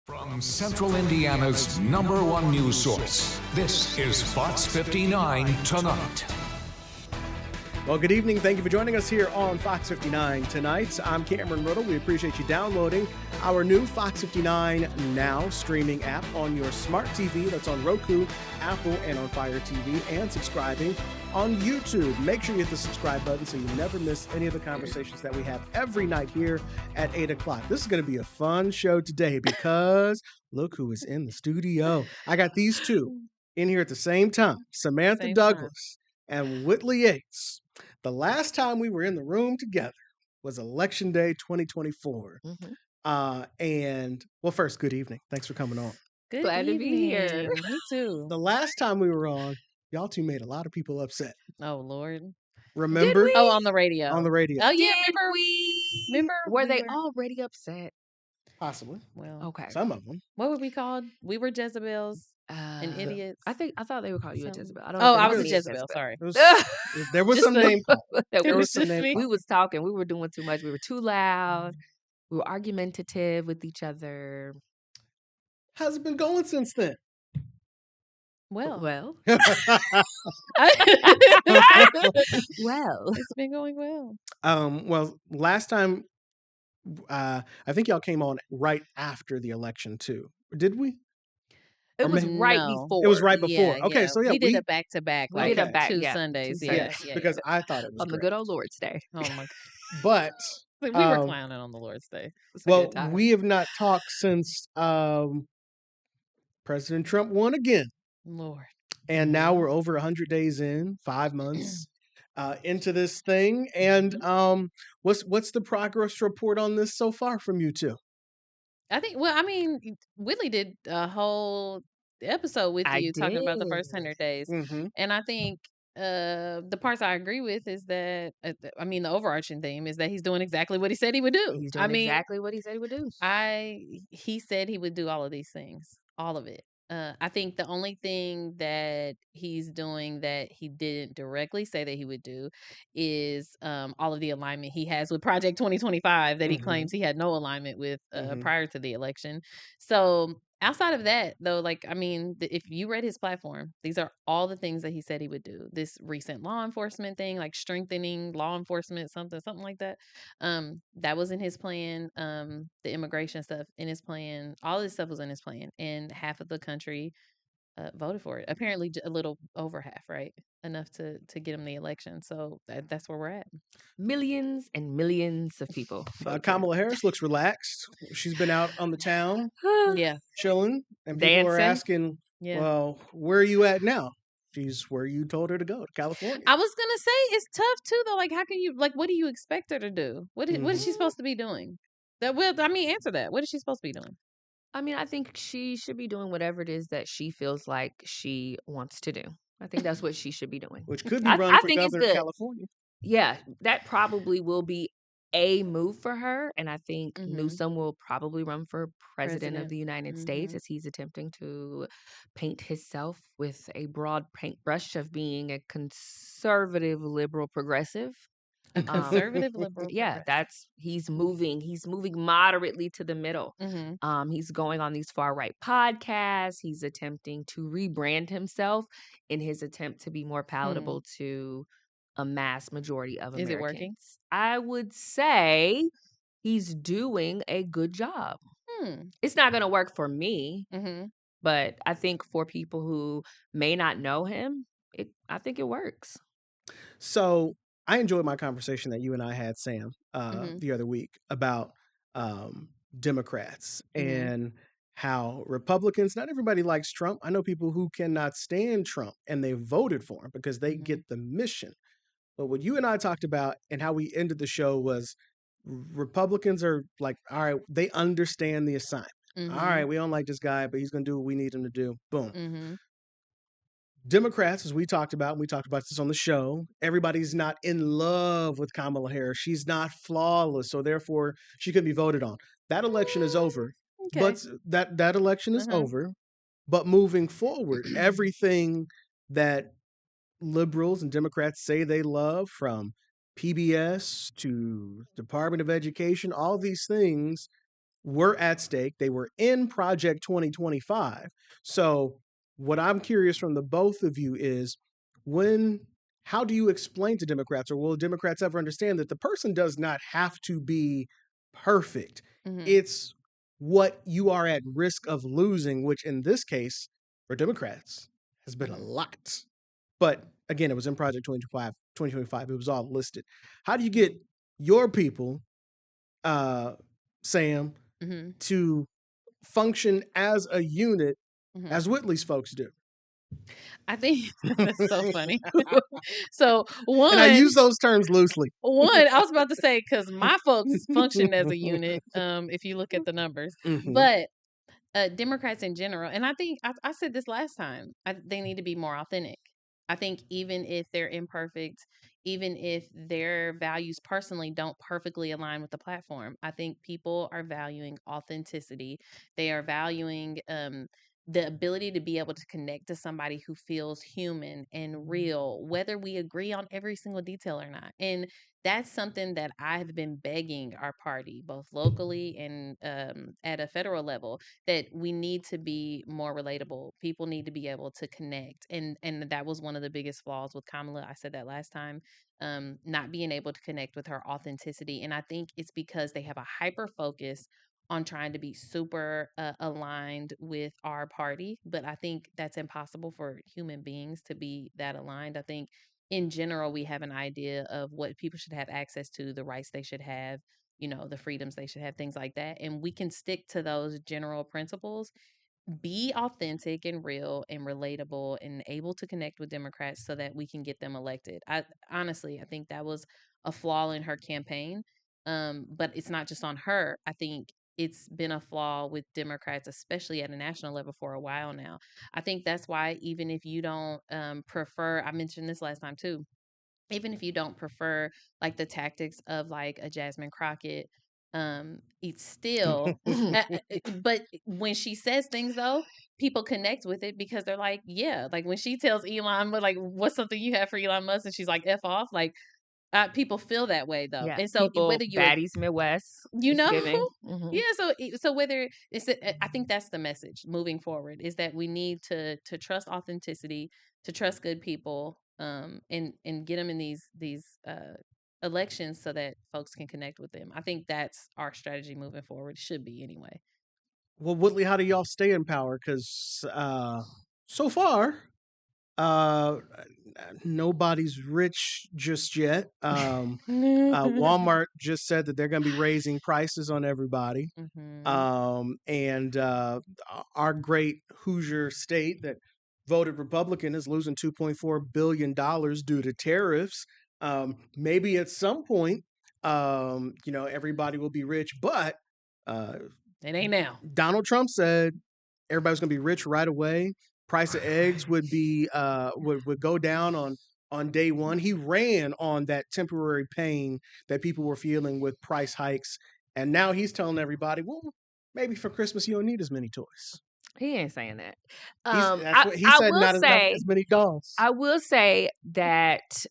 From Central Indiana's #1 news source, this is Fox 59 Tonight. Well, good evening. Thank you for joining us here on Fox 59 Tonight. I'm Cameron Ridle. We appreciate you downloading our new Fox 59 Now streaming app on your smart TV. That's on Roku, Apple, and on Fire TV, and subscribing on YouTube. Make sure you hit the subscribe button so you never miss any of the conversations that we have every night here at 8 o'clock. This is going to be a fun show today because look who is in the studio. I got these two in here at the same time, Samantha Douglas and Whitley Yates. The last time we were in the room together was Election Day 2024. And, well, first, good evening. Thanks for coming on. Glad to be here. Me too. The last time we were on, y'all two made a lot of people upset. Oh, Lord. Remember? Oh, on the radio. On the radio. Oh, yeah. Remember? Were they already upset? Possibly. Well, Okay. Some of them. what were we called? We were Jezebels and idiots. I thought they would call you a Jezebel. I don't Oh, know if I they was a call you Jezebel. Sorry. There was Just some the- name call. There was some name. we was talking. We were doing too much. We were too loud. We were argumentative with each other. How's it been going since then? Well, Well, well. it's been going well. Well, last time, I think y'all came on right after the election, too. Did we? It was maybe- right No. before. It was right before. Yeah, Okay, yeah. so yeah, we did a back-to-back. We like did a back- two yeah, Sundays. two Yeah, Sundays. yeah, because yeah. I thought it was on the great. good old Lord's Day. Oh, my. But We were Um, clowning on the Lord's Day. It was a well, good time. we have not talked since President Trump won again, Lord. and now we're over 100 days in, 5 months into this thing. And what's the progress report on this so far from you two? I think, Whitley did a whole episode with I you talking about the did. first 100 days. Mm-hmm. And I think the parts I agree with is that, the overarching theme is that he's doing exactly what he said he would do. He's doing exactly what he said he would do. He said he would do all of these things, all of it. I think the only thing that he's doing that he didn't directly say that he would do is all of the alignment he has with Project 2025 that he Mhm. claims he had no alignment with Mhm. prior to the election. So outside of that, though, if you read his platform, these are all the things that he said he would do. This recent law enforcement thing, like strengthening law enforcement, something like that. That was in his plan. The immigration stuff in his plan. All this stuff was in his plan, and half of the country voted for it. Apparently, a little over half, right? Enough to get him the election. So that's where we're at. Millions and millions of people. voted for Kamala Harris looks relaxed. She's been out on the town it. Yeah, chilling, and people are Dancing. asking, yeah. well, where are you at now? She's where you told her to go, to California. I was gonna say it's tough too, though. Like, how can you what do you expect her to do? What is she supposed to be doing? Answer that. What is she supposed to be doing? I mean, I think she should be doing whatever it is that she feels like she wants to do. I think that's what she should be doing. Which could be I run for think it's governor of good. California. Yeah, that probably will be a move for her. And I think Mhm. Newsom will probably run for president of President. the United States Mhm. as he's attempting to paint himself with a broad paintbrush of being a conservative, liberal, progressive. A conservative liberal. Yeah, he's moving moderately to the middle. Mm-hmm. He's going on these far right podcasts. He's attempting to rebrand himself in his attempt to be more palatable to a mass majority of Americans. Is it working? I would say he's doing a good job. It's not going to work for me, Mm-hmm. but I think for people who may not know him, I think it works. So I enjoyed my conversation that you and I had, Sam, Mhm. the other week about Democrats Mhm. and how Republicans, not everybody likes Trump. I know people who cannot stand Trump and they voted for him because they Mhm. get the mission. But what you and I talked about and how we ended the show was Republicans are like, all right, they understand the assignment. Mm-hmm. All right, we don't like this guy, but he's going to do what we need him to do. Boom. Mm-hmm. Democrats, as we talked about, and we talked about this on the show, everybody's not in love with Kamala Harris. She's not flawless, so therefore she could be voted on. That election is over. Okay. But that election is over. But moving forward, everything that liberals and Democrats say they love, from PBS to Department of Education, all these things were at stake. They were in Project 2025. So what I'm curious from the both of you is how do you explain to Democrats, or will Democrats ever understand that the person does not have to be perfect? Mhm. It's what you are at risk of losing, which in this case for Democrats has been a lot. But again, it was in Project 2025. It was all listed. How do you get your people, Sam, Mhm. to function as a unit Mhm. as Whitley's folks do? I think that's so funny. So And I one, use those terms loosely. I was about to say because my folks function as a unit. If you look at the numbers, Mhm. but Democrats in general, and I think I said this last time, they need to be more authentic. I think even if they're imperfect, even if their values personally don't perfectly align with the platform, I think people are valuing authenticity. They are valuing the ability to be able to connect to somebody who feels human and real, whether we agree on every single detail or not. And that's something that I have been begging our party, both locally and at a federal level, that we need to be more relatable. People need to be able to connect, and that was one of the biggest flaws with Kamala. I said that last time, not being able to connect with her authenticity, and I think it's because they have a hyper focus on trying to be super aligned with our party, but I think that's impossible for human beings to be that aligned. I think in general we have an idea of what people should have access to, the rights they should have, the freedoms they should have, things like that. And we can stick to those general principles, be authentic and real and relatable and able to connect with Democrats so that we can get them elected. I honestly, I think that was a flaw in her campaign. But it's not just on her. I think it's been a flaw with Democrats, especially at a national level for a while now. I think that's why even if you don't prefer, I mentioned this last time too, even if you don't prefer like the tactics of like a Jasmine Crockett, it's still but when she says things though, people connect with it because they're like, yeah, like when she tells Elon, but like, what's something you have for Elon Musk, and she's like, F off, like people feel that way though. Yeah, And so people, whether you baddies Midwest, you it's know giving. Hmm. yeah, so whether I think that's the message moving forward, is that we need to trust authenticity, to trust good people, and get them in these elections so that folks can connect with them. I think that's our strategy moving forward, should be anyway. Well, Whitley, how do y'all stay in power? Because so far, uh, nobody's rich just yet. Walmart just said that they're going to be raising prices on everybody. Mhm. And our great Hoosier state that voted Republican is losing $2.4 billion due to tariffs. Maybe at some point, everybody will be rich, but uh, It ain't now. Donald Trump said everybody's going to be rich right away. Price of eggs would be would go down on day one. He ran on that temporary pain that people were feeling with price hikes, and now he's telling everybody, well, maybe for Christmas you don't need as many toys. He ain't saying that. That's what he I said. will Not say, as many dolls. I will say that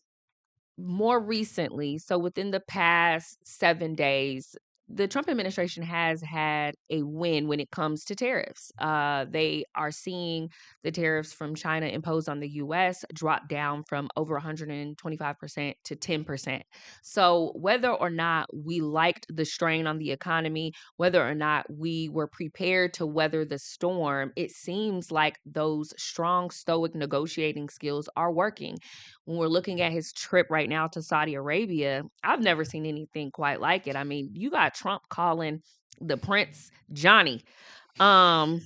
more recently, so within the past 7 days, the Trump administration has had a win when it comes to tariffs. They are seeing the tariffs from China imposed on the U.S. drop down from over 125% to 10%. So, whether or not we liked the strain on the economy, whether or not we were prepared to weather the storm, it seems like those strong, stoic negotiating skills are working. When we're looking at his trip right now to Saudi Arabia, I've never seen anything quite like it. I mean, you got Trump calling the prince Johnny. Um,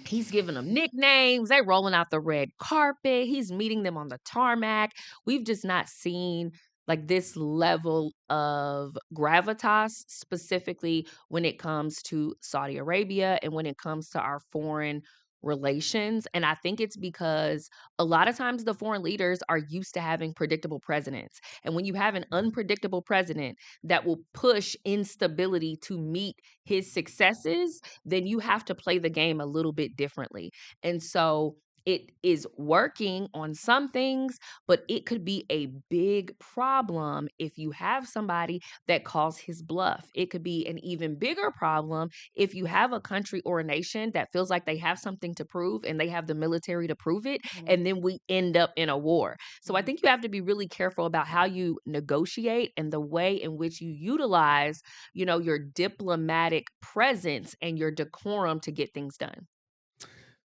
he's giving them nicknames. They rolling out the red carpet. He's meeting them on the tarmac. We've just not seen like this level of gravitas, specifically when it comes to Saudi Arabia and when it comes to our foreign relations. And I think it's because a lot of times the foreign leaders are used to having predictable presidents. And when you have an unpredictable president that will push instability to meet his successes, then you have to play the game a little bit differently. And so it is working on some things, but it could be a big problem if you have somebody that calls his bluff. It could be an even bigger problem if you have a country or a nation that feels like they have something to prove and they have the military to prove it, and then we end up in a war. So I think you have to be really careful about how you negotiate and the way in which you utilize, your diplomatic presence and your decorum to get things done.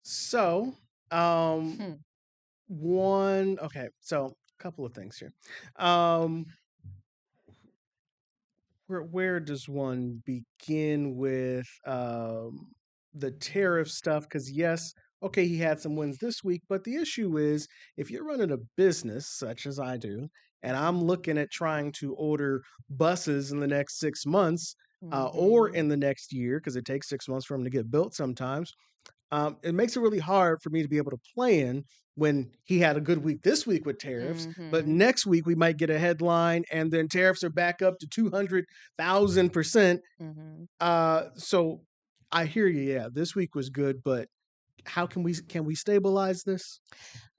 So, Hmm. so a couple of things here. Um, where does one begin with the tariff stuff? Because yes, okay, he had some wins this week, but the issue is if you're running a business such as I do, and I'm looking at trying to order buses in the next 6 months, or Mhm. in the next year, because it takes 6 months for them to get built sometimes. It makes it really hard for me to be able to plan when he had a good week this week with tariffs, but Mhm. next week we might get a headline and then tariffs are back up to 200,000%. Mhm. So I hear you. Yeah, this week was good, but how can we stabilize this?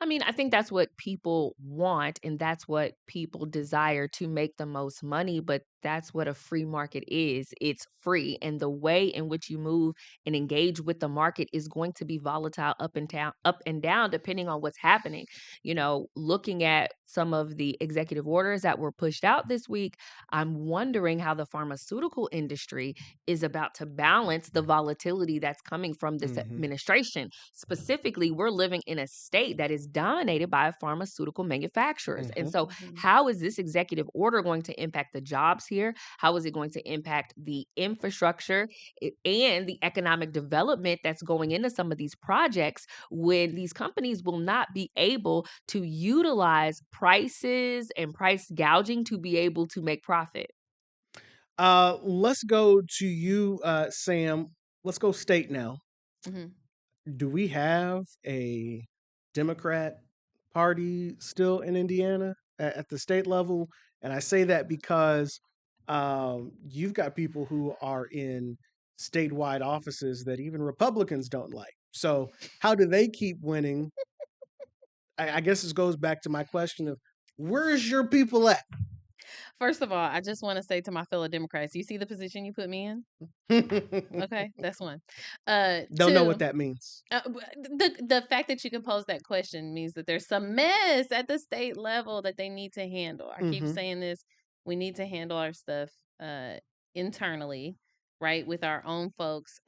I mean, I think that's what people want and that's what people desire to make the most money, but that's what a free market is. It's free. And the way in which you move and engage with the market is going to be volatile up and down, depending on what's happening. Looking at some of the executive orders that were pushed out this week, I'm wondering how the pharmaceutical industry is about to balance the volatility that's coming from this Hmm. administration. Specifically, we're living in a state that is dominated by pharmaceutical manufacturers. And Hmm. so, Mhm. how is this executive order going to impact the jobs here? How is it going to impact the infrastructure and the economic development that's going into some of these projects when these companies will not be able to utilize prices and price gouging to be able to make profit? Let's go to you, Sam. Let's go state now. Mhm. Do we have a Democrat party still in Indiana at the state level? And I say that because you've got people who are in statewide offices that even Republicans don't like. So how do they keep winning? I guess this goes back to my question of where's your people at? First of all, I just want to say to my fellow Democrats, you see the position you put me in? Okay, that's one. Don't know what Two, that means. the fact that you can pose that question means that there's some mess at the state level that they need to handle. I keep Hmm. saying this. We need to handle our stuff uh internally, right, with our own folks,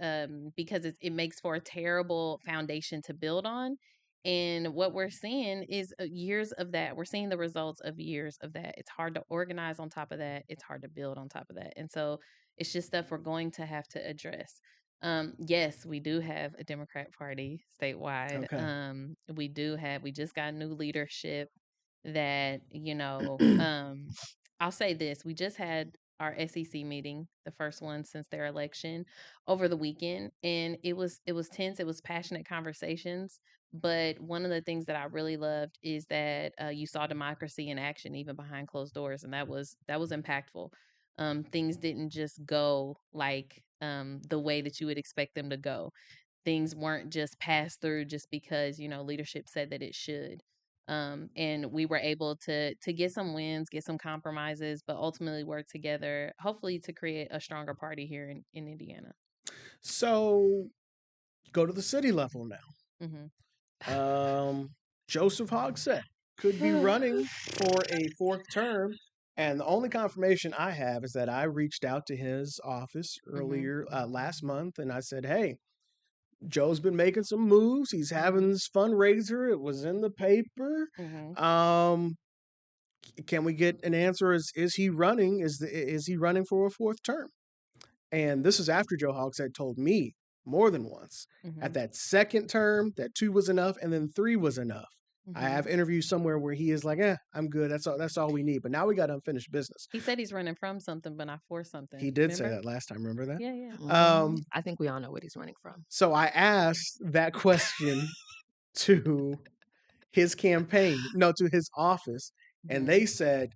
because it makes for a terrible foundation to build on. And what we're seeing is years of that. We're seeing the results of years of that. It's hard to organize on top of that. It's hard to build on top of that. And so it's just stuff we're going to have to address. Yes, we do have a Democrat Party statewide. Okay. We just got new leadership that, I'll say this. We just had our SEC meeting, the first one since their election over the weekend. And it was tense. It was passionate conversations. But one of the things that I really loved is that you saw democracy in action, even behind closed doors. And that was impactful. Things didn't just go like the way that you would expect them to go. Things weren't just passed through just because leadership said that it should. And we were able to get some wins, get some compromises, but ultimately work together, hopefully to create a stronger party here in Indiana. So go to the city level now. Hmm. Joseph Hogsett could be running for a fourth term. And the only confirmation I have is that I reached out to his office Hmm. earlier last month and I said, hey, Joe's been making some moves. He's having Hmm. this fundraiser. It was in the paper. Hmm. Um, can we get an answer? Is he running? Is he running for a fourth term? And this is after Joe Hogsett told me more than once at Hmm. that second term that 2 was enough and then 3 was enough. I Hmm. have interviews somewhere where he is like, I'm good. That's all we need. But now we got unfinished business. He said he's running from something, but not for something. He did say Remember? that last time. Remember that? Yeah, yeah. I think we all know what he's running from. So I asked that question to his campaign, no, to his office, and Hmm. they said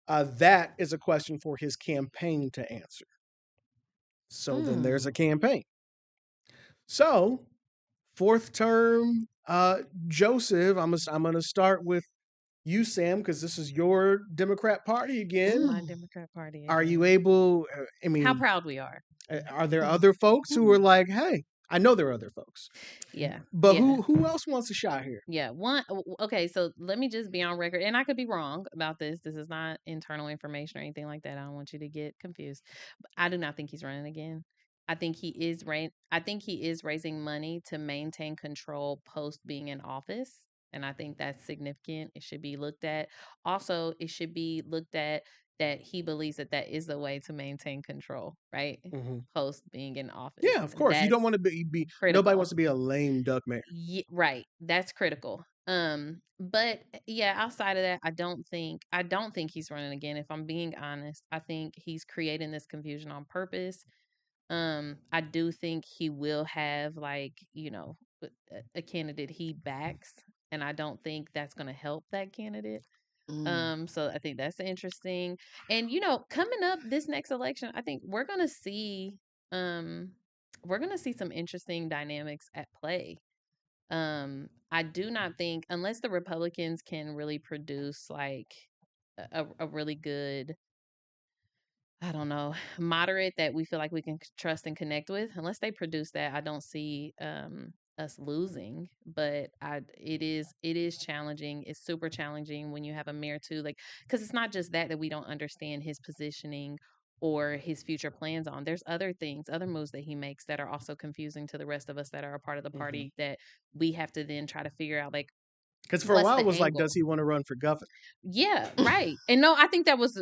that is a question for his campaign to answer. So then there's a Mm. campaign. So fourth term, Joseph. I'm gonna start with you, Sam, because this is your Democrat Party It's again. my Democrat Party Are you again. able? I How mean, proud we are. are there other folks who are like, hey, I know there are other folks, Yeah. but Yeah. who else wants a shot here? Yeah. Okay. So let me just be on record, and I could be wrong about this. This is not internal information or anything like that. I don't want you to get confused. But I do not think he's running again. I think he is raising money to maintain control post being in office. And I think that's significant. It should be looked at. Also, it should be looked at that he believes that that is the way to maintain control, right? Hmm. Post being in office. Yeah, of And course. You don't that's want to be nobody critical. wants to be a lame duck mayor. Yeah, right. That's critical. But yeah, outside of that, I don't think he's running again. If I'm being honest, I think he's creating this confusion on purpose. I do think he will have a candidate he backs, and I don't think that's going to help that candidate. So I think that's interesting. And coming up this next election, I think um we're going to see some interesting dynamics at play. I do not think unless the Republicans can really produce like a really good, I don't know, moderate that we feel like we can trust and connect with. Unless they produce that, I don't see us losing. But it is challenging. It's super challenging when you have a mayor too, like because it's not just that we don't understand his positioning or his future plans on. There's other things, other moves that he makes that are also confusing to the rest of us that are a part of the party that we have to then try to figure out like Because for a what's while it the was like, does angle. he want to run for governor? Yeah, right. And no, I think that was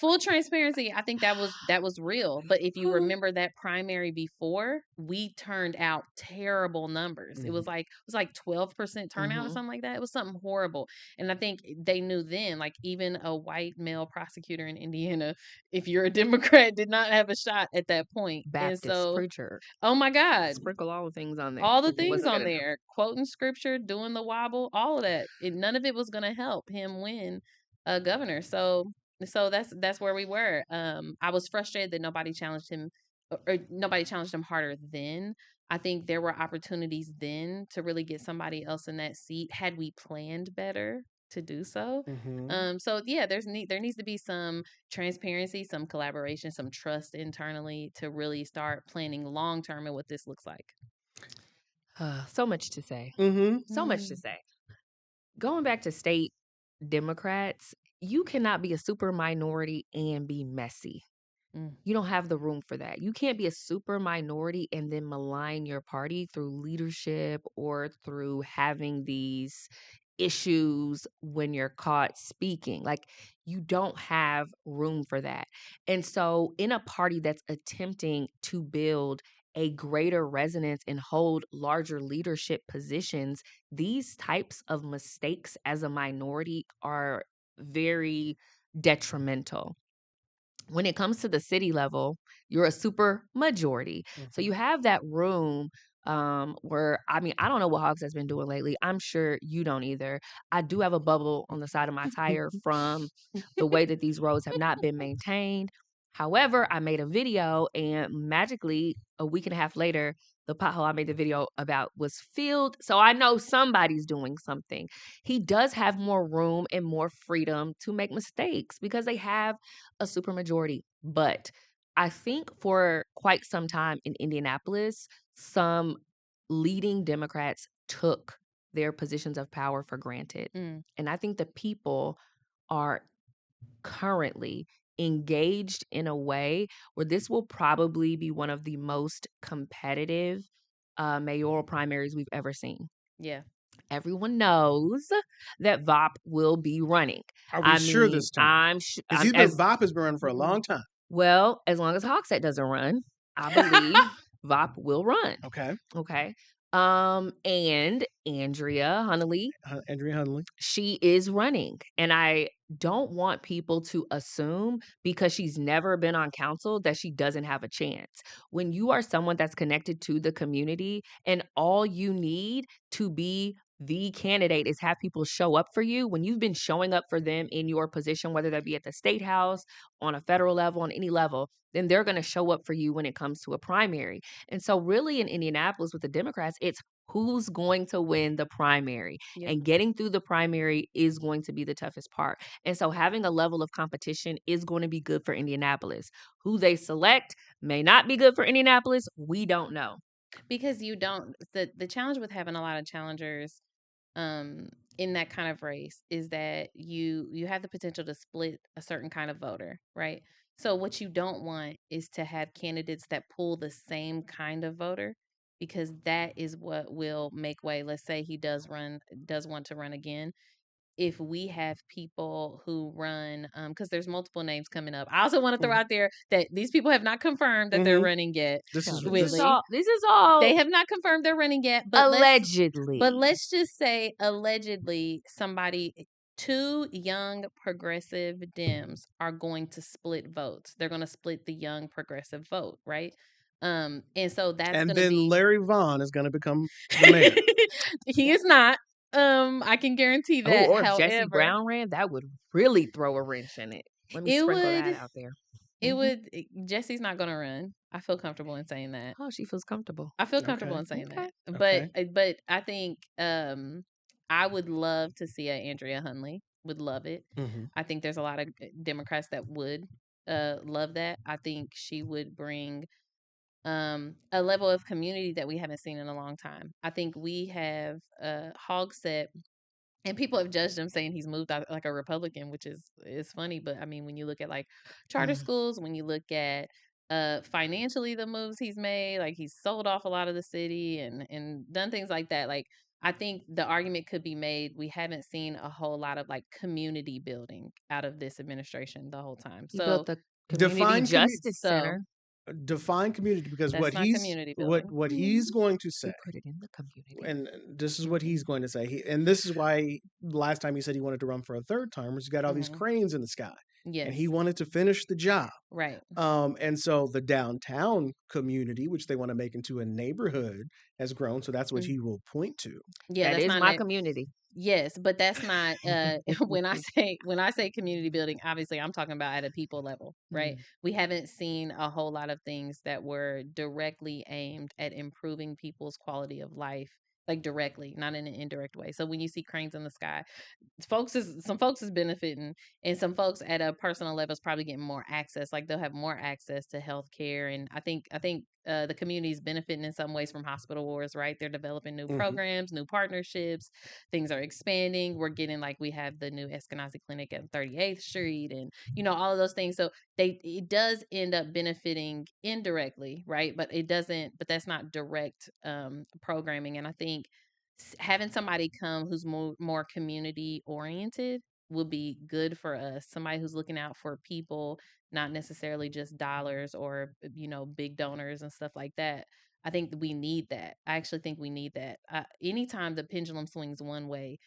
full transparency. I think that was real. But if you remember that primary before, we turned out terrible numbers. It was Mhm. like 12% turnout or Mhm. something like that. It was something horrible. And I think they knew then, like even a white male prosecutor in Indiana, if you're a Democrat, did not have a shot at that point. And Baptist so, preacher. oh my God, Sprinkle all the things on there. all the Mhm. things Wasn't on good enough. there, quoting scripture, doing the wobble, all of that. None of it was going to help him win a governor. So that's where we were. I was frustrated that nobody challenged him, or nobody challenged him harder then. I think there were opportunities then to really get somebody else in that seat had we planned better to do so. Mhm. So yeah, there needs to be some transparency, some collaboration, some trust internally to really start planning long term and what this looks like. So much to say. Mhm. So much to say. Going back to state Democrats, you cannot be a super minority and be messy. Mm. You don't have the room for that. You can't be a super minority and then malign your party through leadership or through having these issues when you're caught speaking. Like, you don't have room for that. And so, in a party that's attempting to build a greater resonance and hold larger leadership positions, these types of mistakes as a minority are very detrimental. When it comes to the city level, you're a super majority. So Mhm. you have that room where, I mean, I don't know what Hogs has been doing lately. I'm sure you don't either. I do have a bubble on the side of my tire from the way that these roads have not been maintained. However, I made a video and magically a week and a half later, the pothole I made the video about was filled. So I know somebody's doing something. He does have more room and more freedom to make mistakes because they have a supermajority. But I think for quite some time in Indianapolis, some leading Democrats took their positions of power for granted. Mm. And I think the people are currently engaged in a way where this will probably be one of the most competitive mayoral primaries we've ever seen. Yeah. Everyone knows that VOP will be running. Are we I sure mean, this time? Because I'm he's been as VOP has been running for a long time. well, as long as Hogsett doesn't run, I believe VOP will run. Okay. Okay. And Andrea Hunley, Andrea Hunley. she is running. And I don't want people to assume because she's never been on council that she doesn't have a chance. When you are someone that's connected to the community and all you need to be the candidate is have people show up for you. When you've been showing up for them in your position, whether that be at the state house, on a federal level, on any level, then they're going to show up for you when it comes to a primary. And so really in Indianapolis with the Democrats, it's who's going to win the primary. Yep. And getting through the primary is going to be the toughest part. And so having a level of competition is going to be good for Indianapolis. Who they select may not be good for Indianapolis. We don't know. Because you don't the challenge with having a lot of challengers in that kind of race is that you have the potential to split a certain kind of voter, right? So what you don't want is to have candidates that pull the same kind of voter, because that is what will make way. Let's say he does want to run again. If we have people who run, because there's multiple names coming up. I also want to throw out there that these people have not confirmed that they're running yet. This is Whitley. This is all They have not confirmed they're running yet, but allegedly. let's just say allegedly two young progressive Dems are going to split votes. They're going to split the young progressive vote, right? And so that's and going to then be Larry Vaughn is going to become the mayor. He is not. I can guarantee that. or if However, Jesse Brown ran, that would really throw a wrench in it. Let me It sprinkle would- that out there. it would. Jesse's not going to run. I feel comfortable in saying that. Oh, she feels comfortable. I feel comfortable Okay. in saying Okay. that. But I think I would love to see Andrea Hunley. Would love it. Mhm. I think there's a lot of Democrats that would love that. I think she would bring a level of community that we haven't seen in a long time. I think we have Hogsett, and people have judged him saying he's moved out like a Republican, which is funny. But I mean, when you look at like charter schools, when you look at financially the moves he's made, like he's sold off a lot of the city and done things like that. Like I think the argument could be made. We haven't seen a whole lot of like community building out of this administration the whole time. He So built the Community Define Justice so- Center. Define community, because That's what not he's community what building. what he's going to He say, put it in the community. and this is what he's going to say. And this is why last time he said he wanted to run for a third term, was he's got all these Mhm. cranes in the sky, Yes. and he wanted to finish the job. Right. And so the downtown community, which they want to make into a neighborhood, has grown. So that's what he will point to. Yeah, That that's is not my it. community. Yes, but that's not when I say community building, obviously I'm talking about at a people level, right? We haven't seen a whole lot of things that were directly aimed at improving people's quality of life, like directly, not in an indirect way. So when you see cranes in the sky, some folks is benefiting, and some folks at a personal level is probably getting more access. Like they'll have more access to health care, and I think the community is benefiting in some ways from hospital wars, right? They're developing new programs, new partnerships. Things are expanding. We're getting like we have the new Eskenazi Clinic at 38th Street, and all of those things. So it does end up benefiting indirectly, right? But it doesn't. But that's not direct programming, and I think having somebody come who's more community oriented will be good for us. Somebody who's looking out for people, not necessarily just dollars or big donors and stuff like that. I think we need that. I actually think we need that. Anytime the pendulum swings one way,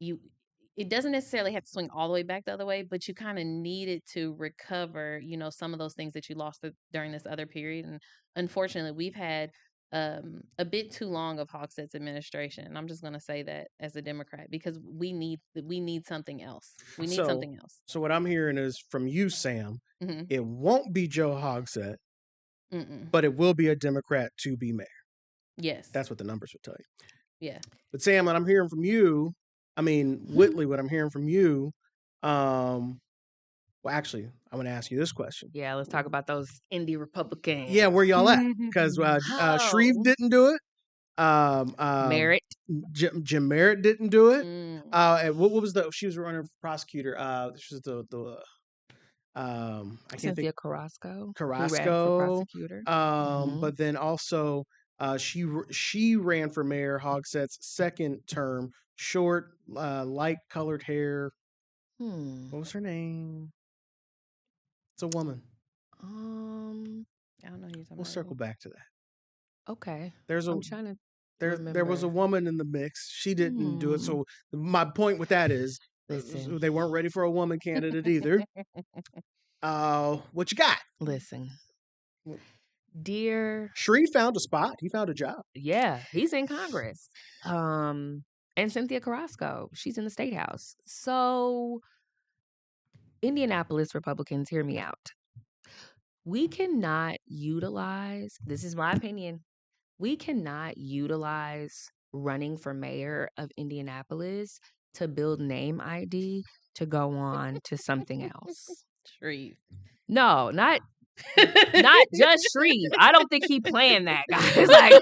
it doesn't necessarily have to swing all the way back the other way, but you kind of need it to recover, some of those things that you lost during this other period. And unfortunately, we've had a bit too long of Hogsett's administration. And I'm just going to say that as a Democrat, because we need something else. We need something else. So what I'm hearing is from you, Sam, Mhm. it won't be Joe Hogsett, Mm-mm. but it will be a Democrat to be mayor. Yes. That's what the numbers would tell you. Yeah. But Sam, what I'm hearing from you, Whitley, what I'm hearing from you, well, actually, I'm going to ask you this question. Yeah, let's talk about those indie Republicans. Yeah, where y'all at? Because Shreve didn't do it. Merritt. Jim Merritt didn't do it. Mm. And what was she was running for prosecutor. This was I can't think. Cynthia Carrasco. Carrasco. Who ran for prosecutor. But then also she ran for mayor, Hogsett's second term, short, light colored hair. What was her name? It's a woman. I don't know who you're talking We'll about. circle back to that. Okay. There's a I'm trying to there was a remember. woman in the mix. She didn't do it. So my point with that is Listen. they weren't ready for a woman candidate either. What you got? Listen. Dear Shreve found a spot. He found a job. Yeah, he's in Congress. and Cynthia Carrasco. She's in the State House. So, Indianapolis Republicans, hear me out. We cannot utilize, this is my opinion, we cannot utilize running for mayor of Indianapolis to build name ID to go on to something else. Treat. No, not just Shreve. I don't think he planned that, guys. Like,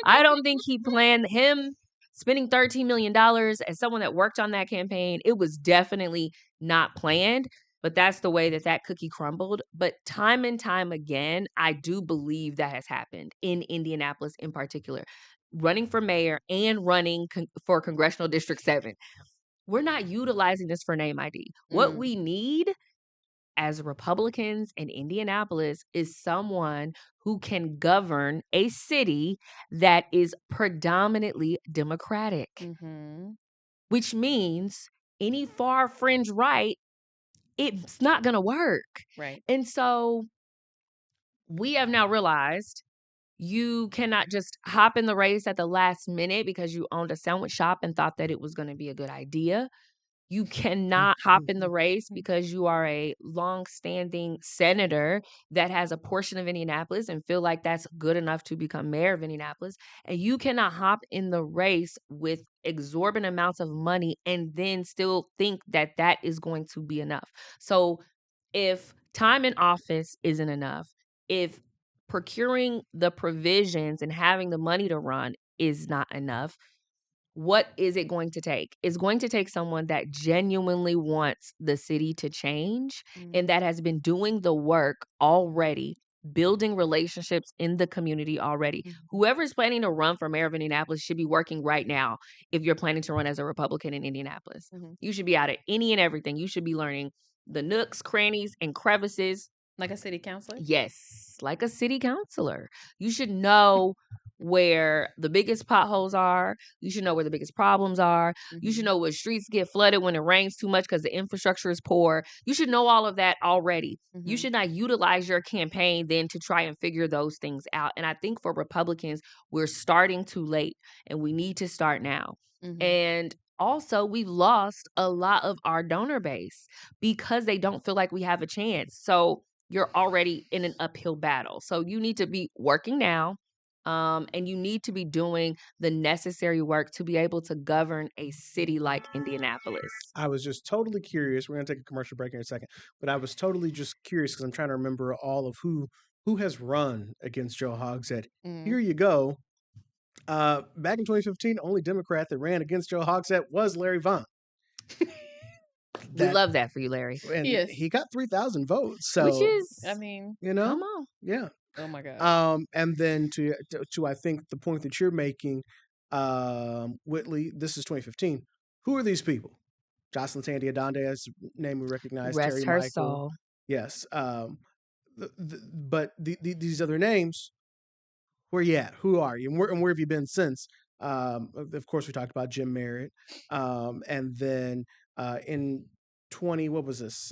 I don't think he planned him spending $13 million as someone that worked on that campaign. It was definitely not planned, but that's the way that cookie crumbled. But time and time again, I do believe that has happened in Indianapolis in particular. Running for mayor and running for Congressional District 7. We're not utilizing this for name ID. What we need as Republicans in Indianapolis is someone who can govern a city that is predominantly Democratic, which means any far fringe right, it's not going to work. Right. And so we have now realized you cannot just hop in the race at the last minute because you owned a sandwich shop and thought that it was going to be a good idea. You cannot hop in the race because you are a long-standing senator that has a portion of Indianapolis and feel like that's good enough to become mayor of Indianapolis. And you cannot hop in the race with exorbitant amounts of money and then still think that that is going to be enough. So if time in office isn't enough, if procuring the provisions and having the money to run is not enough, what is it going to take? It's going to take someone that genuinely wants the city to change and that has been doing the work already, building relationships in the community already. Whoever is planning to run for mayor of Indianapolis should be working right now if you're planning to run as a Republican in Indianapolis. You should be out at any and everything. You should be learning the nooks, crannies, and crevices. Like a city councilor? Yes, like a city councilor. You should know where the biggest potholes are. You should know where the biggest problems are. You should know where streets get flooded when it rains too much because the infrastructure is poor. You should know all of that already. You should not utilize your campaign then to try and figure those things out. And I think for Republicans, we're starting too late and we need to start now. And also, we've lost a lot of our donor base because they don't feel like we have a chance. So you're already in an uphill battle. So you need to be working now. And you need to be doing the necessary work to be able to govern a city like Indianapolis. I was just totally curious. We're going to take a commercial break in a second, but I was totally just curious because I'm trying to remember all of who has run against Joe Hogsett. Here you go. Back in 2015, only Democrat that ran against Joe Hogsett was Larry Vaughn. We love that for you, Larry. And he got 3,000 votes. So, which is, I mean, you know, come on. Yeah. Oh my God. And then to I think the point that you're making, Whitley, this is 2015. Who are these people? Jocelyn Sandy Adonde, as name we recognize. Rest Terry her Michael. soul. Yes. But these other names, where you at? Who are you? And where have you been since? Of course, we talked about Jim Merritt. And then in 20, what was this?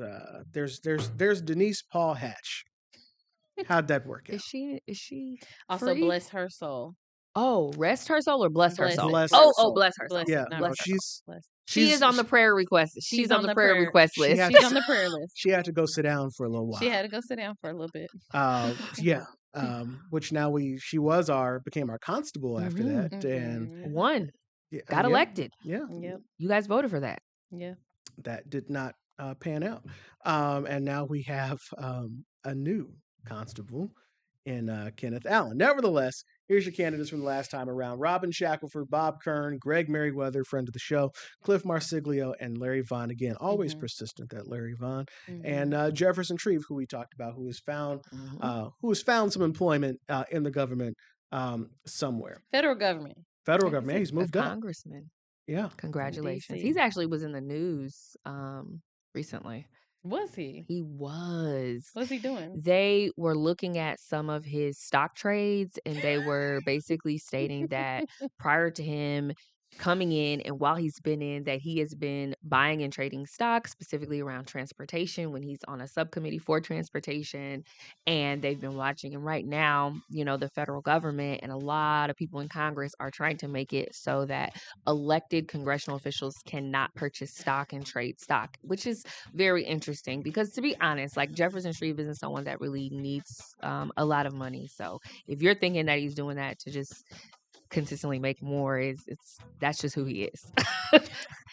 There's Denise Paul Hatch. How'd that work out? Is she also free? bless her soul? Oh, rest her soul or bless her soul? Bless Oh, her oh, soul. bless her soul. Bless Yeah, not no, bless her she's soul. Bless. She is on the prayer request. She's on the prayer request She list. had She's on the prayer list. She had to go sit down for a little while. She had to go sit down for a little bit. Yeah. Which now she became our constable after that, and won. Got elected. Yeah. Yep. You guys voted for that. Yeah. That did not pan out. And now we have a new constable in Kenneth Allen. Nevertheless, here's your candidates from the last time around: Robin Shackelford, Bob Kern, Greg Merriweather, friend of the show, Cliff Marsiglio, and Larry Vaughn. Again, always persistent, that Larry Vaughn. And Jefferson Treve, who we talked about, who has found some employment in the government somewhere. Federal government. Yeah, he's moved up. Congressman. Yeah. Congratulations. DC. He's actually was in the news recently. Was he? He was. What's he doing? They were looking at some of his stock trades and they were basically stating that prior to him coming in, and while he's been in, that he has been buying and trading stocks, specifically around transportation, when he's on a subcommittee for transportation, and they've been watching. And right now, the federal government and a lot of people in Congress are trying to make it so that elected congressional officials cannot purchase stock and trade stock, which is very interesting because, to be honest, like, Jefferson Shreve isn't someone that really needs a lot of money. So if you're thinking that he's doing that to just consistently make more, that's just who he is.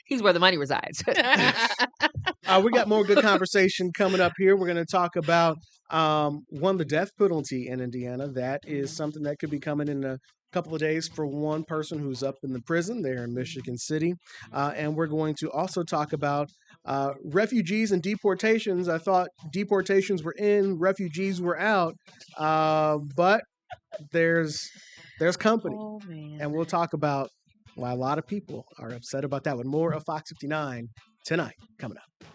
He's where the money resides. We got more good conversation coming up here. We're going to talk about the death penalty in Indiana. That is something that could be coming in a couple of days for one person who's up in the prison there in Michigan City. And we're going to also talk about refugees and deportations. I thought deportations were in, refugees were out, but there's company. Oh, man. And we'll talk about why a lot of people are upset about that, with more of Fox 59 tonight coming up.